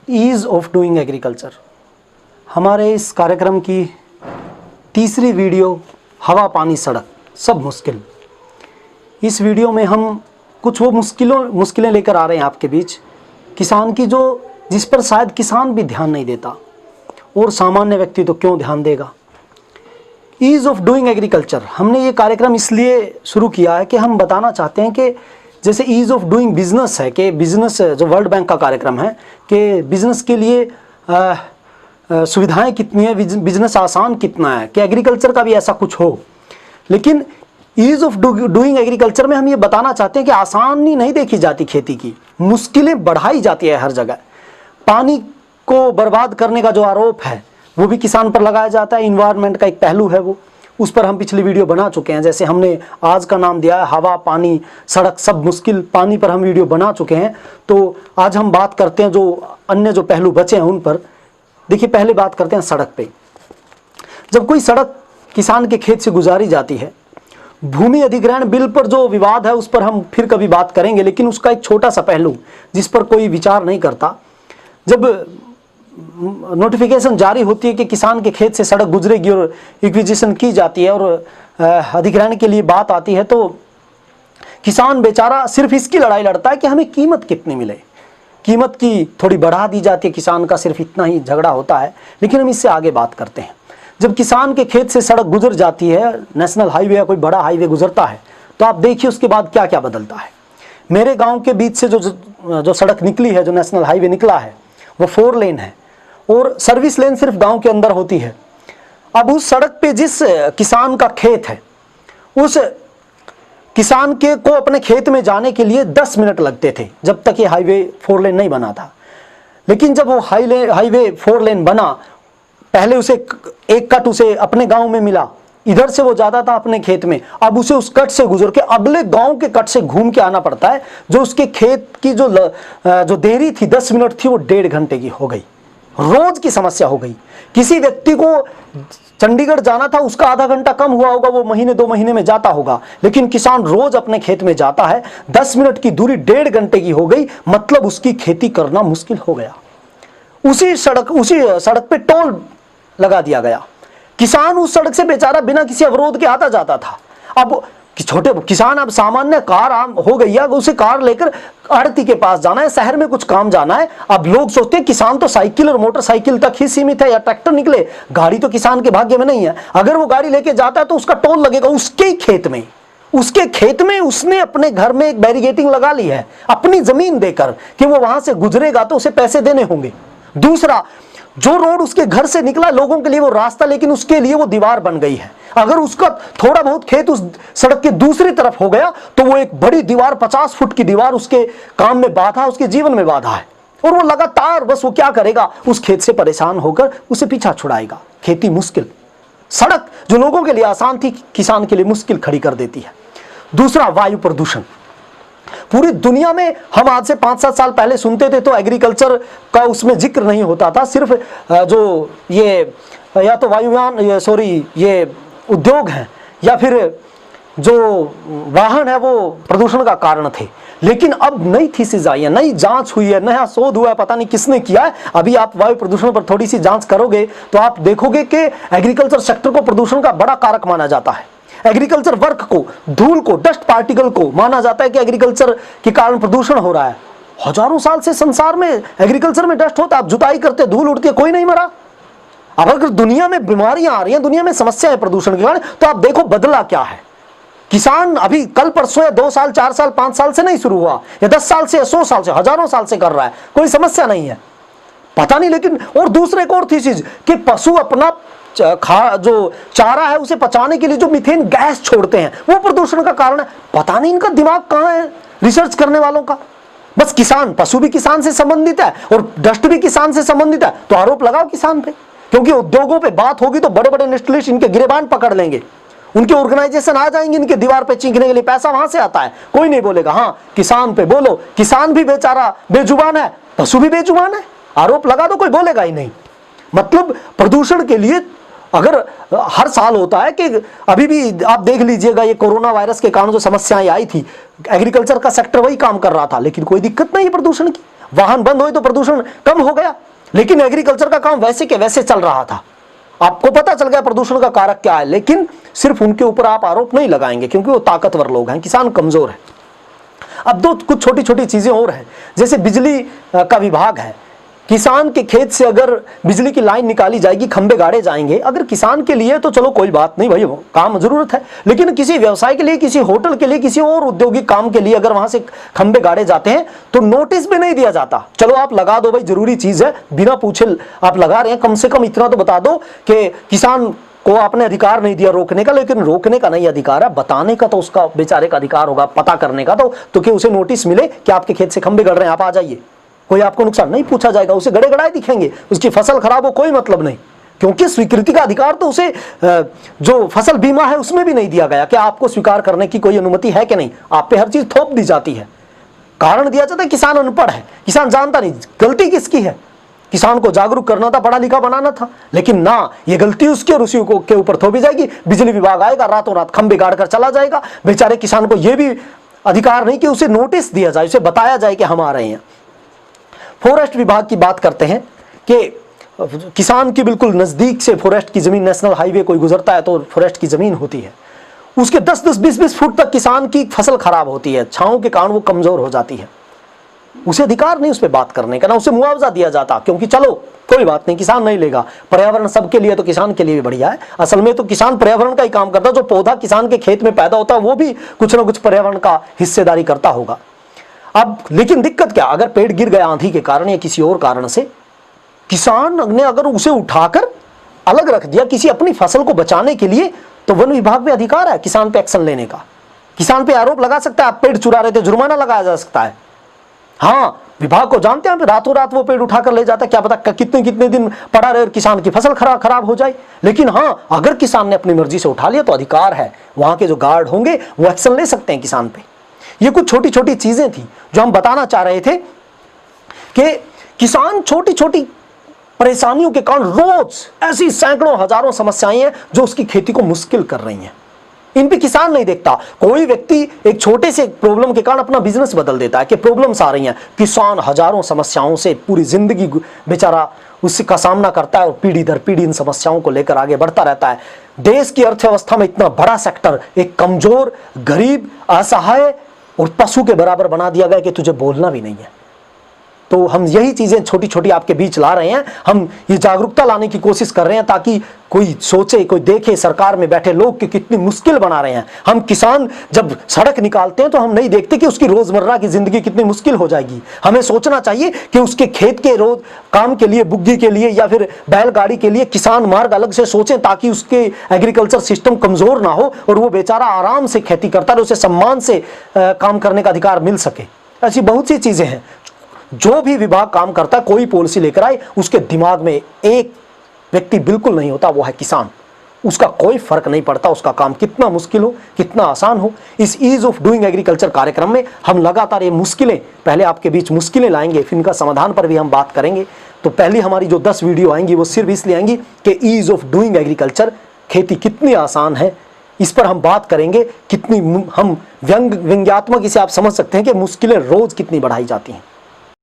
Ease of doing agriculture. हमारे इस कार्यक्रम की तीसरी वीडियो हवा पानी सड़क सब मुश्किल। इस वीडियो में हम कुछ वो मुश्किलें लेकर आ रहे हैं आपके बीच, किसान की जिस पर शायद किसान भी ध्यान नहीं देता और सामान्य व्यक्ति तो क्यों ध्यान देगा। ईज़ ऑफ डूइंग एग्रीकल्चर हमने ये कार्यक्रम इसलिए शुरू किया है कि हम बताना चाहते हैं कि जैसे ईज़ ऑफ डूइंग बिजनेस है कि बिजनेस जो वर्ल्ड बैंक का कार्यक्रम है कि बिजनेस के लिए सुविधाएं कितनी है, बिजनेस आसान कितना है, कि एग्रीकल्चर का भी ऐसा कुछ हो। लेकिन ईज़ ऑफ डूइंग एग्रीकल्चर में हम ये बताना चाहते हैं कि आसानी नहीं देखी जाती खेती की, मुश्किलें बढ़ाई जाती है हर जगह। पानी को बर्बाद करने का जो आरोप है वो भी किसान पर लगाया जाता है। इन्वायरमेंट का एक पहलू है वो, उस पर हम पिछली वीडियो बना चुके हैं। जैसे हमने आज का नाम दिया है हवा पानी सड़क सब मुश्किल, पानी पर हम वीडियो बना चुके हैं। तो आज हम बात करते हैं जो अन्य जो पहलू बचे हैं उन पर। देखिए पहले बात करते हैं सड़क पे। जब कोई सड़क किसान के खेत से गुजारी जाती है, भूमि अधिग्रहण बिल पर जो विवाद है उस पर हम फिर कभी बात करेंगे, लेकिन उसका एक छोटा सा पहलू जिस पर कोई विचार नहीं करता, जब नोटिफिकेशन जारी होती है कि किसान के खेत से सड़क गुजरेगी और एक्विजिशन की जाती है और अधिग्रहण के लिए बात आती है, तो किसान बेचारा सिर्फ इसकी लड़ाई लड़ता है कि हमें कीमत कितनी मिले। कीमत की थोड़ी बढ़ा दी जाती है, किसान का सिर्फ इतना ही झगड़ा होता है। लेकिन हम इससे आगे बात करते हैं। जब किसान के खेत से सड़क गुजर जाती है, नेशनल हाईवे या कोई बड़ा हाईवे गुजरता है, तो आप देखिए उसके बाद क्या क्या बदलता है। मेरे गांव के बीच से जो सड़क निकली है, जो नेशनल हाईवे निकला है, वो 4 लेन है और सर्विस लेन सिर्फ गांव के अंदर होती है। अब उस सड़क पे जिस किसान का खेत है, उस किसान के को अपने खेत में जाने के लिए 10 मिनट लगते थे जब तक ये हाईवे 4 लेन नहीं बना था। लेकिन जब वो हाईवे 4 लेन बना, पहले उसे एक कट उसे अपने गांव में मिला, इधर से वो जाता था अपने खेत में, अब उसे उस कट से गुजर के अगले गांव के कट से घूम के आना पड़ता है। जो उसके खेत की जो देरी थी 10 मिनट थी, वो 1.5 घंटे की हो गई। रोज की समस्या हो गई। किसी व्यक्ति को चंडीगढ़ जाना था, उसका आधा घंटा कम हुआ होगा, वो महीने 2 महीने में जाता होगा। लेकिन किसान रोज अपने खेत में जाता है, 10 मिनट की दूरी 1.5 घंटे की हो गई, मतलब उसकी खेती करना मुश्किल हो गया। उसी सड़क पे टोल लगा दिया गया। किसान उस सड़क से बेचारा बिना किसी अवरोध के आता जाता था। अब छोटे किसान, अब सामान्य कार आम हो गई है, उसे कार लेकर आड़ती के पास जाना है, शहर में कुछ काम जाना है। अब लोग सोचते हैं किसान तो साइकिल और मोटरसाइकिल तक ही सीमित है या ट्रैक्टर निकले, गाड़ी तो किसान के भाग्य में नहीं है। अगर वो गाड़ी लेके जाता है तो उसका टोल लगेगा उसके खेत में उसने अपने घर में एक बैरिगेटिंग लगा ली है अपनी जमीन देकर कि वो वहां से गुजरेगा तो उसे पैसे देने होंगे। दूसरा, जो रोड उसके घर से निकला लोगों के लिए वो रास्ता, लेकिन उसके लिए वो दीवार बन गई है। अगर उसका थोड़ा बहुत खेत उस सड़क के दूसरी तरफ हो गया तो वो एक बड़ी दीवार, 50 फुट की दीवार उसके काम में बाधा, उसके जीवन में बाधा है। और वो लगातार बस वो क्या करेगा, उस खेत से परेशान होकर उसे पीछा छुड़ाएगा। खेती मुश्किल, सड़क जो लोगों के लिए आसान थी किसान के लिए मुश्किल खड़ी कर देती है। दूसरा, वायु प्रदूषण। पूरी दुनिया में हम आज से 5-7 साल पहले सुनते थे तो एग्रीकल्चर का उसमें जिक्र नहीं होता था। सिर्फ जो ये या तो वायुयान ये उद्योग हैं या फिर जो वाहन है वो प्रदूषण का कारण थे। लेकिन अब नई थीसिस आई है, नई जांच हुई है, नया शोध हुआ है, पता नहीं किसने किया है। अभी आप वायु प्रदूषण पर थोड़ी सी जांच करोगे तो आप देखोगे कि एग्रीकल्चर सेक्टर को प्रदूषण का बड़ा कारक माना जाता है। एग्रीकल्चर वर्क को, धूल को, डस्ट पार्टिकल को माना जाता है कि एग्रीकल्चर के कारण प्रदूषण हो रहा है। हजारों साल से संसार में एग्रीकल्चर में डस्ट होता है, आप जुताई करते, धूल उड़ती है, कोई नहीं मरा। अब अगर दुनिया में बीमारियां आ रही हैं, दुनिया में समस्या है प्रदूषण के कारण, तो आप देखो बदला क्या है। किसान अभी कल परसों या 2 साल 4 साल 5 साल से नहीं शुरू हुआ, या 10 साल से या 100 साल से, हजारों साल से कर रहा है, कोई समस्या नहीं है, पता नहीं। लेकिन और दूसरे एक और थीसिस कि पशु अपना जो चारा है उसे पचाने के लिए जो मीथेन गैस छोड़ते हैं वो प्रदूषण का कारण है। पता नहीं इनका दिमाग कहां है रिसर्च करने वालों का। बस किसान, पशु भी किसान से संबंधित है और डस्ट भी किसान से संबंधित है, तो आरोप लगाओ किसान पे। क्योंकि उद्योगों पे बात होगी तो बड़े बड़े इंडस्ट्रियलिस्ट इनके गिरेबान पकड़ लेंगे, उनके ऑर्गेनाइजेशन आ जाएंगे इनके दीवार पे चीखने के लिए, पैसा वहां से आता है, कोई नहीं बोलेगा। हाँ, किसान पे बोलो, किसान भी बेचारा बेजुबान है, पशु भी बेजुबान है, आरोप लगा दो, कोई बोलेगा ही नहीं। मतलब प्रदूषण के लिए अगर हर साल होता है कि अभी भी आप देख लीजिएगा, ये कोरोना वायरस के कारण जो समस्याएं आई थी, एग्रीकल्चर का सेक्टर वही काम कर रहा था, लेकिन कोई दिक्कत नहीं है प्रदूषण की। वाहन बंद हुए तो प्रदूषण कम हो गया, लेकिन एग्रीकल्चर का काम वैसे के वैसे चल रहा था। आपको पता चल गया प्रदूषण का कारक क्या है, लेकिन सिर्फ उनके ऊपर आप आरोप नहीं लगाएंगे क्योंकि वो ताकतवर लोग हैं, किसान कमजोर है। अब दो कुछ छोटी छोटी चीजें और हैं, जैसे बिजली का विभाग है। किसान के खेत से अगर बिजली की लाइन निकाली जाएगी, खंबे गाड़े जाएंगे, अगर किसान के लिए तो चलो कोई बात नहीं भाई, काम जरूरत है, लेकिन किसी व्यवसाय के लिए, किसी होटल के लिए, किसी और औद्योगिक काम के लिए अगर वहां से खंबे गाड़े जाते हैं तो नोटिस भी नहीं दिया जाता। चलो आप लगा दो भाई, जरूरी चीज है, बिना पूछे आप लगा रहे हैं, कम से कम इतना तो बता दो कि किसान को आपने अधिकार नहीं दिया रोकने का, लेकिन रोकने का नहीं अधिकार है, बताने का तो उसका बेचारे का अधिकार होगा, पता करने का तो कि उसे नोटिस मिले कि आपके खेत से खंबे गड़ रहे हैं, आप आ जाइए, कोई आपको नुकसान नहीं पूछा जाएगा, उसे गड़े गड़ाए दिखेंगे, उसकी फसल खराब हो कोई मतलब नहीं, क्योंकि स्वीकृति का अधिकार तो उसे जो फसल बीमा है उसमें भी नहीं दिया गया कि आपको स्वीकार करने की कोई अनुमति है कि नहीं, आप पे हर चीज थोप दी जाती है। कारण दिया जाता है किसान अनपढ़ है, किसान जानता नहीं, गलती किसकी है, किसान को जागरूक करना था, पढ़ा लिखा बनाना था, लेकिन ना, ये गलती उसकी और उसी के ऊपर थोपी जाएगी। बिजली विभाग आएगा, रातों रात खंबे गाड़ कर चला जाएगा, बेचारे किसान को यह भी अधिकार नहीं कि उसे नोटिस दिया जाए, उसे बताया जाए कि हम आ रहे हैं। फॉरेस्ट विभाग की बात करते हैं कि किसान की बिल्कुल नजदीक से फॉरेस्ट की जमीन, नेशनल हाईवे कोई गुजरता है तो फॉरेस्ट की जमीन होती है, उसके 10-10, 20-20 फुट तक किसान की फसल खराब होती है, छांव के कारण वो कमजोर हो जाती है, उसे अधिकार नहीं उस पर बात करने का, ना उसे मुआवजा दिया जाता, क्योंकि चलो कोई बात नहीं, किसान नहीं लेगा, पर्यावरण सबके लिए तो किसान के लिए भी बढ़िया है। असल में तो किसान पर्यावरण का ही काम करता है, जो पौधा किसान के खेत में पैदा होता है वो भी कुछ ना कुछ पर्यावरण का हिस्सेदारी करता होगा। अब लेकिन दिक्कत क्या, अगर पेड़ गिर गया आंधी के कारण या किसी और कारण से, किसान ने अगर उसे उठाकर अलग रख दिया किसी अपनी फसल को बचाने के लिए, तो वन विभाग में अधिकार है किसान पे एक्शन लेने का, किसान पे आरोप लगा सकता है, आप पेड़ चुरा रहे थे, जुर्माना लगाया जा सकता है। हाँ, विभाग को जानते हैं, रातों रात वो पेड़ उठाकर ले जाता है, क्या पता कितने कितने दिन पड़ा रहे और किसान की फसल खराब हो जाए। लेकिन हाँ, अगर किसान ने अपनी मर्जी से उठा लिया तो अधिकार है, वहां के जो गार्ड होंगे वो एक्शन ले सकते हैं किसान पे। ये कुछ छोटी छोटी चीजें थी जो हम बताना चाह रहे थे कि किसान छोटी छोटी परेशानियों के कारण रोज ऐसी सैकड़ों हजारों समस्याएं हैं जो उसकी खेती को मुश्किल कर रही हैं, इन पे किसान नहीं देखता। कोई व्यक्ति एक छोटे से प्रॉब्लम के कारण अपना बिजनेस बदल देता है कि प्रॉब्लम्स आ रही हैं, किसान हजारों समस्याओं से पूरी जिंदगी बेचारा उसका सामना करता है और पीढ़ी दर पीढ़ी इन समस्याओं को लेकर आगे बढ़ता रहता है। देश की अर्थव्यवस्था में इतना बड़ा सेक्टर एक कमजोर, गरीब, असहाय और पशु के बराबर बना दिया गया कि तुझे बोलना भी नहीं है। तो हम यही चीजें छोटी छोटी आपके बीच ला रहे हैं, हम ये जागरूकता लाने की कोशिश कर रहे हैं ताकि कोई सोचे, कोई देखे सरकार में बैठे लोग कि कितनी मुश्किल बना रहे हैं। हम किसान जब सड़क निकालते हैं तो हम नहीं देखते कि उसकी रोजमर्रा की जिंदगी कितनी मुश्किल हो जाएगी। हमें सोचना चाहिए कि उसके खेत के रोज काम के लिए, बुग्गी के लिए या फिर बैलगाड़ी के लिए किसान मार्ग अलग से सोचें ताकि उसके एग्रीकल्चर सिस्टम कमजोर ना हो और वो बेचारा आराम से खेती करता रहे, उसे सम्मान से काम करने का अधिकार मिल सके। ऐसी बहुत सी चीजें हैं। जो भी विभाग काम करता है, कोई पॉलिसी लेकर आए, उसके दिमाग में एक व्यक्ति बिल्कुल नहीं होता, वो है किसान। उसका कोई फर्क नहीं पड़ता उसका काम कितना मुश्किल हो, कितना आसान हो। इस ईज ऑफ डूइंग एग्रीकल्चर कार्यक्रम में हम लगातार ये मुश्किलें, पहले आपके बीच मुश्किलें लाएंगे, फिर इनका समाधान पर भी हम बात करेंगे। तो पहली हमारी जो 10 वीडियो आएंगी वो सिर्फ इसलिए आएंगी कि ईज ऑफ डूइंग एग्रीकल्चर, खेती कितनी आसान है, इस पर हम बात करेंगे। कितनी हम व्यंग्यात्मक इसे आप समझ सकते हैं कि मुश्किलें रोज कितनी बढ़ाई जाती हैं।